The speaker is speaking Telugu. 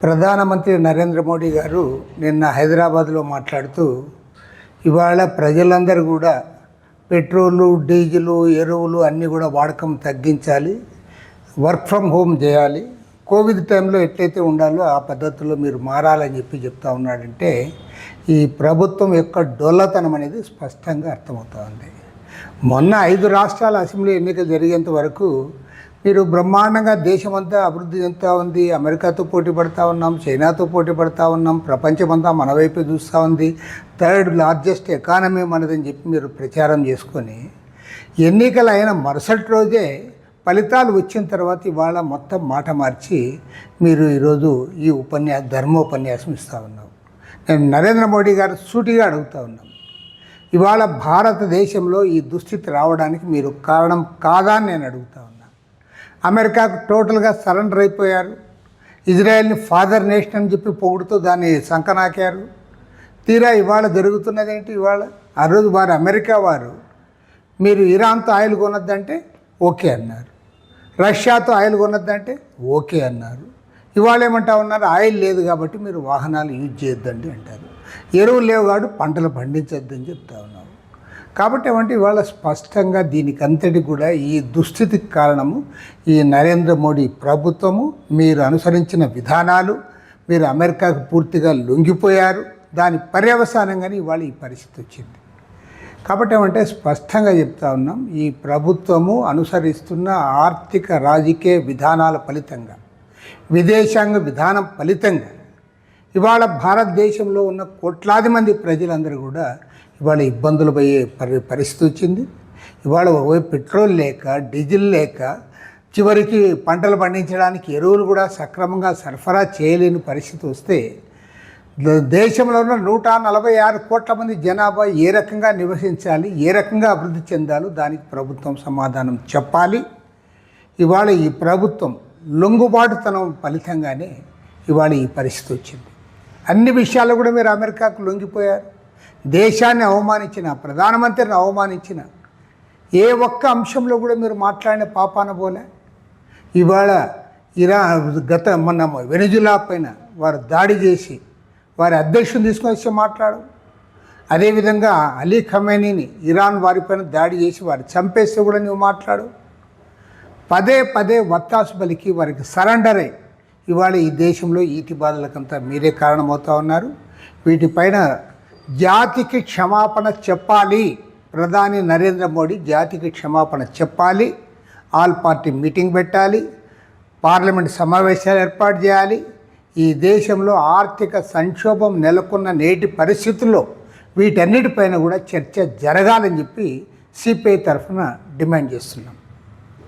ప్రధానమంత్రి నరేంద్ర మోడీ గారు నిన్న హైదరాబాద్లో మాట్లాడుతూ ఇవాళ ప్రజలందరూ కూడా పెట్రోలు, డీజిలు, ఎరువులు అన్నీ కూడా వాడకం తగ్గించాలి, వర్క్ ఫ్రమ్ హోమ్ చేయాలి, కోవిడ్ టైంలో ఎట్లయితే ఉండాలో ఆ పద్ధతిలో మీరు మారాలని చెప్తా ఉన్నాడంటే ఈ ప్రభుత్వం యొక్క డొల్లతనం అనేది స్పష్టంగా అర్థమవుతూ ఉంది. మొన్న 5 రాష్ట్రాల అసెంబ్లీ ఎన్నికలు జరిగేంత వరకు మీరు బ్రహ్మాండంగా దేశమంతా అభివృద్ధి చెందుతూ ఉంది, అమెరికాతో పోటీ పడుతూ ఉన్నాం, చైనాతో పోటీ పడుతూ ఉన్నాం, ప్రపంచమంతా మన వైపే చూస్తూ ఉంది, 3rd లార్జెస్ట్ ఎకానమీ మనదని చెప్పి మీరు ప్రచారం చేసుకొని ఎన్నికలు అయిన మరుసటి రోజే ఫలితాలు వచ్చిన తర్వాత ఇవాళ మొత్తం మాట మార్చి మీరు ఈరోజు ఈ ధర్మోపన్యాసం ఇస్తూ ఉన్నాం. నేను నరేంద్ర మోడీ గారు సూటిగా అడుగుతూ ఉన్నాం, ఇవాళ భారతదేశంలో ఈ దుస్థితి రావడానికి మీరు కారణం కాదా అని నేను అడుగుతా ఉన్నాను. అమెరికాకు టోటల్గా సరెండర్ అయిపోయారు, ఇజ్రాయెల్ని ఫాదర్ నేషన్ అని చెప్పి పొగుడుతూ దాన్ని సంకనాకారు. తీరా ఇవాళ జరుగుతున్నది ఏంటి? ఇవాళ ఆ రోజు అమెరికా వారు మీరు ఇరాన్తో ఆయిల్ కొనొద్దంటే ఓకే అన్నారు, రష్యాతో ఆయిల్ కొనొద్దంటే ఓకే అన్నారు. ఇవాళ ఏమంటా ఉన్నారు, ఆయిల్ లేదు కాబట్టి మీరు వాహనాలు యూజ్ చేయొద్దండి అంటారు, ఎరువులు లేవు కాబట్టి పంటలు పండించొద్దని చెప్తా ఉన్నారు. కాబట్టి ఏమంటే ఇవాళ స్పష్టంగా దీనికి అంతటి కూడా ఈ దుస్థితికి కారణము ఈ నరేంద్ర మోడీ ప్రభుత్వము, మీరు అనుసరించిన విధానాలు, మీరు అమెరికాకు పూర్తిగా లొంగిపోయారు, దాని పర్యవసానంగానే ఇవాళ ఈ పరిస్థితి వచ్చింది. కాబట్టి ఏమంటే స్పష్టంగా చెప్తా ఉన్నాం, ఈ ప్రభుత్వము అనుసరిస్తున్న ఆర్థిక రాజకీయ విధానాల ఫలితంగా, విదేశాంగ విధానం ఫలితంగా ఇవాళ భారతదేశంలో ఉన్న కోట్లాది మంది ప్రజలందరూ కూడా ఇవాళ ఇబ్బందులు పోయే పరిస్థితి వచ్చింది. ఇవాళ పెట్రోల్ లేక, డీజిల్ లేక, చివరికి పంటలు పండించడానికి ఎరువులు కూడా సక్రమంగా సరఫరా చేయలేని పరిస్థితి వస్తే దేశంలో ఉన్న 146 కోట్ల మంది జనాభా ఏ రకంగా నివసించాలి, ఏ రకంగా అభివృద్ధి చెందాలో దానికి ప్రభుత్వం సమాధానం చెప్పాలి. ఇవాళ ఈ ప్రభుత్వం లొంగుబాటుతనం ఫలితంగానే ఇవాళ ఈ పరిస్థితి వచ్చింది. అన్ని విషయాల్లో కూడా మీరు అమెరికాకు లొంగిపోయారు, దేశాన్ని అవమానించిన, ప్రధానమంత్రిని అవమానించిన ఏ ఒక్క అంశంలో కూడా మీరు మాట్లాడిన పాపాన పోలే. ఇవాళ మొన్న వెనిజులా పైన వారు దాడి చేసి వారి అధ్యక్షుని తీసుకొని వచ్చి మాట్లాడు. అదేవిధంగా అలీ ఖమేనీని ఇరాన్ వారిపైన దాడి చేసి వారు చంపేస్తే కూడా నువ్వు మాట్లాడు. పదే పదే వత్తాసు పలికి వారికి సరెండర్ అయ్యి ఇవాళ ఈ దేశంలో ఈతి బాధలకంతా మీరే కారణమవుతూ ఉన్నారు. వీటిపైన జాతికి క్షమాపణ చెప్పాలి. ప్రధాని నరేంద్ర మోడీ జాతికి క్షమాపణ చెప్పాలి. ఆల్ పార్టీ మీటింగ్ పెట్టాలి, పార్లమెంట్ సమావేశాలు ఏర్పాటు చేయాలి. ఈ దేశంలో ఆర్థిక సంక్షోభం నెలకొన్న నేటి పరిస్థితుల్లో వీటన్నిటిపైన కూడా చర్చ జరగాలని చెప్పి సిపిఐ తరఫున డిమాండ్ చేస్తున్నాం.